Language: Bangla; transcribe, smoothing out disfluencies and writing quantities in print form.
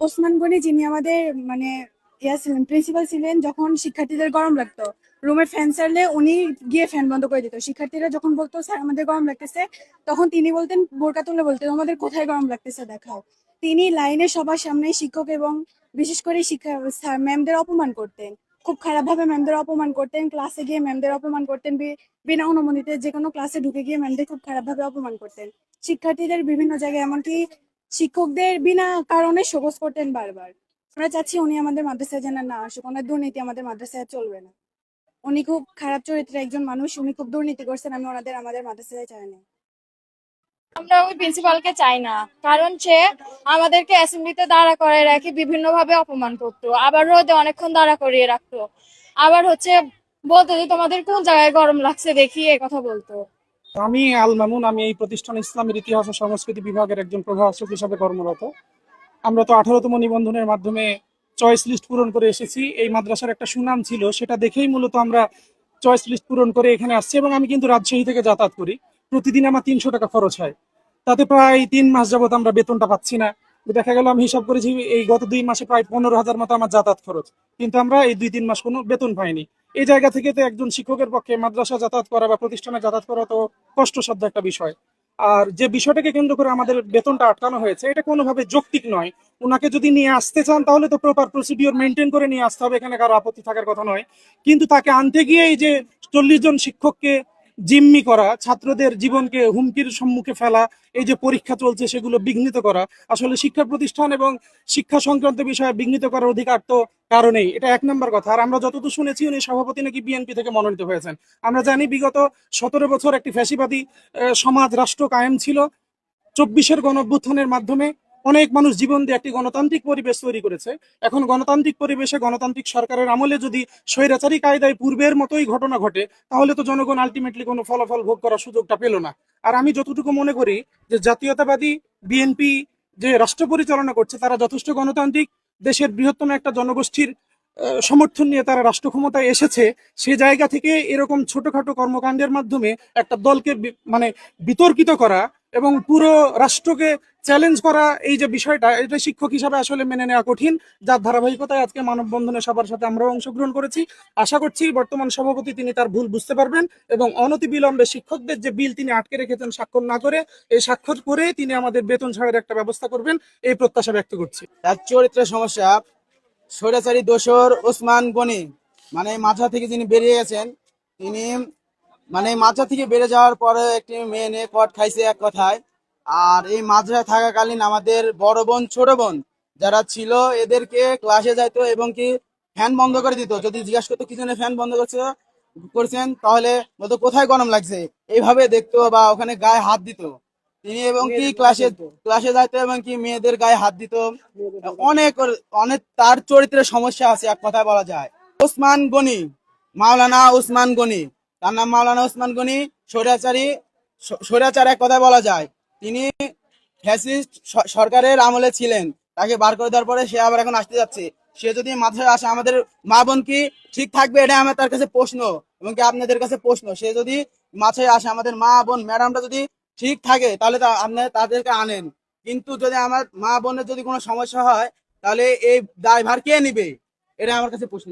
ওসমান গনি যিনি আমাদের মানে ছিলেন, প্রিন্সিপাল ছিলেন, যখন শিক্ষার্থীদের গরম লাগতো রুমের ফ্যান চাললে উনি গিয়ে ফ্যান বন্ধ করে দিত। শিক্ষার্থীরা যখন বলতো স্যার আমাদের গরম লাগতেছে, তখন তিনি বলতেন, বোরকা তুলে বলতেন আমাদের কোথায় গরম লাগতেছে দেখাও। তিনি লাইনে সবার সামনে শিক্ষক এবং বিশেষ করে শিক্ষা স্যার ম্যামদের অপমান করতেন। খুব খারাপ ভাবে ম্যামদের অপমান করতেন, ক্লাসে গিয়ে ম্যামদের অপমান করতেন, বিনা অনুমতিতে যে কোনো ক্লাসে ঢুকে গিয়ে ম্যামদের খুব খারাপ ভাবে অপমান করতেন। শিক্ষার্থীদের বিভিন্ন জায়গায়, এমনকি শিক্ষকদের বিনা কারণে শোকজ করতেন বারবার। আমরা চাচ্ছি উনি আমাদের মাদ্রাসায় যেন না আসুক, ওনার দুর্নীতি আমাদের মাদ্রাসায় চলবে না। উনি খুব খারাপ চরিত্রের একজন মানুষ, উনি খুব দুর্নীতি করছেন, আমি আমাদের মাদ্রাসায় চাই না। আমরা ওই প্রিন্সিপালকে চাই না, কারণ সে আমাদেরকে অ্যাসেম্বলিতে দাঁড়া করিয়ে রাখি, বিভিন্ন ভাবে অপমান করতো, আবার রোদে অনেকক্ষণ দাঁড়া করিয়ে রাখতো, আবার বলতো যে তোমাদের কোন জায়গায় গরম লাগছে দেখি, এ কথা বলতো। আমি আল মামুন। আমি এই প্রতিষ্ঠান ইসলামের ইতিহাস ও সংস্কৃতি বিভাগের একজন প্রভাষক হিসাবে কর্মরত। আমরা তো 18তম নিবন্ধনের মাধ্যমে চয়েস লিস্ট পূরণ করে এসেছি। এই মাদ্রাসার একটা সুনাম ছিল, সেটা দেখেই মূলত আমরা চয়েস লিস্ট পূরণ করে এখানে আসছি। এবং আমি কিন্তু রাজশাহী থেকে যাতায়াত করি, প্রতিদিন আমার 300 টাকা খরচ হয়। তাতে প্রায় 3 মাস যাবত আমরা বেতনটা পাচ্ছি না। দেখা গেল আমি হিসাব করেছি এই গত 2 মাসে প্রায় 15,000 মতো আমার যাতায়াত খরচ, কিন্তু আমরা এই 2-3 মাস কোনো বেতন পাইনি। এই জায়গা থেকে তো একজন শিক্ষকের পক্ষে মাদ্রাসা যাতায়াত করা বা প্রতিষ্ঠানে যাতায়াত করা তো কষ্টসাধ্য একটা বিষয়। আর যে বিষয়টাকে কেন্দ্র করে আমাদের বেতনটা আটকানো হয়েছে, এটা কোনোভাবে যৌক্তিক নয়। ওনাকে যদি নিয়ে আসতে চান তাহলে তো প্রপার প্রসিডিওর মেনটেন করে নিয়ে আসতে হবে, এখানে কারো আপত্তি থাকার কথা নয়। কিন্তু তাকে আনতে গিয়ে এই যে 40 জন শিক্ষককে জিম্মি করা, ছাত্রদের জীবনকে হুমকির সম্মুখে ফেলা, এই যে পরীক্ষা চলছে সেগুলো বিঘ্নিত করা, আসলে শিক্ষা প্রতিষ্ঠান এবং শিক্ষা সংক্রান্ত বিষয়ে বিঘ্নিত করার অধিকার তো কারণেই। এটা 1 নম্বর কথা। আর আমরা যতদূর শুনেছি উনি সভাপতি নাকি বিএনপি থেকে মনোনীত হয়েছেন। আমরা জানি বিগত 17 বছর একটি ফ্যাসিবাদী সমাজ রাষ্ট্র কায়েম ছিল। 24-এর গণঅভ্যুত্থানের মাধ্যমে অনেক মানুষ জীবন দিয়ে একটি গণতান্ত্রিক পরিবেশ তৈরি করেছে। এখন গণতান্ত্রিক পরিবেশে গণতান্ত্রিক সরকারের আমলে যদি স্বৈরাচারী কায়দায় পূর্বের মতোই ঘটনা ঘটে, তাহলে তো জনগণ আলটিমেটলি কোনো ফলাফল ভোগ করার সুযোগটা পেল না। আর আমি যতটুকু মনে করি যে জাতীয়তাবাদী বিএনপি যে রাষ্ট্র পরিচালনা করছে, তারা যথেষ্ট গণতান্ত্রিক, দেশের বৃহত্তম একটা জনগোষ্ঠীর সমর্থন নিয়ে তারা রাষ্ট্র ক্ষমতায় এসেছে। সে জায়গা থেকে এরকম ছোটখাটো কর্মকাণ্ডের মাধ্যমে একটা দলকে মানে বিতর্কিত করা এবং পুরো রাষ্ট্রকে চ্যালেঞ্জ করা, এই যে বিষয়টা, এটা শিক্ষক হিসাবে আসলে মেনে নেওয়া কঠিন। যার ধারাবাহিকতায় আজকে মানববন্ধনে সবার সাথে আমরাও অংশগ্রহণ করেছি। আশা করছি বর্তমান সভাপতি তিনি তার ভুল বুঝতে পারবেন এবং অনতিবিলম্বে শিক্ষকদের যে বিল তিনি আটকে রেখেছেন স্বাক্ষর না করে, এই স্বাক্ষর করে তিনি আমাদের বেতন ছাড়ের একটা ব্যবস্থা করবেন, এই প্রত্যাশা ব্যক্ত করছি। তার চরিত্রের সমস্যা। স্বৈরাচারী দোসর ওসমান গনি মানে মাথা থেকে যিনি বেরিয়ে গেছেন, তিনি মানে মাথা থেকে বেড়ে যাওয়ার পরে একটি মেয়ে নিয়ে কট খাইছে এক কথায়। আর এই মাদ্রাসায় থাকাকালীন আমাদের বড় বোন ছোট বোন যারা ছিল, এদেরকে ক্লাসে যাইতো এবং কি ফ্যান বন্ধ করে দিত। যদি জিজ্ঞাসা করতো কি জন্য ফ্যান বন্ধ করছেন, তাহলে বলতো কোথায় গরম লাগছে, এইভাবে দেখতো বা ওখানে গায়ে হাত দিত তিনি। এবং কি ক্লাসে ক্লাসে যাইতো এবং কি মেয়েদের গায়ে হাত দিত। অনেক অনেক তার চরিত্রের সমস্যা আছে, এক কথায় বলা যায়। ওসমান গনি, মাওলানা ওসমান গনি, তার নাম মাওলানা ওসমান গনি। স্বৈরাচারী, স্বৈরাচার এক কথায় বলা যায়। তিনি ফ্যাসিস্ট সরকারের আমলে ছিলেন। তাকে বার করে দেওয়ার পরে সে আবার এখন আসতে যাচ্ছে। সে যদি মাথায় আসে, আমাদের মা বোন কি ঠিক থাকবে, এটা আমার তার কাছে প্রশ্ন এবং কি আপনাদের কাছে প্রশ্ন। সে যদি মাথায় আসে, আমাদের মা বোন ম্যাডামটা যদি ঠিক থাকে, তাহলে আপনি তাদেরকে আনেন। কিন্তু যদি আমার মা বোনের যদি কোনো সমস্যা হয়, তাহলে এই দায়ভার কে নিবে, এটা আমার কাছে প্রশ্ন।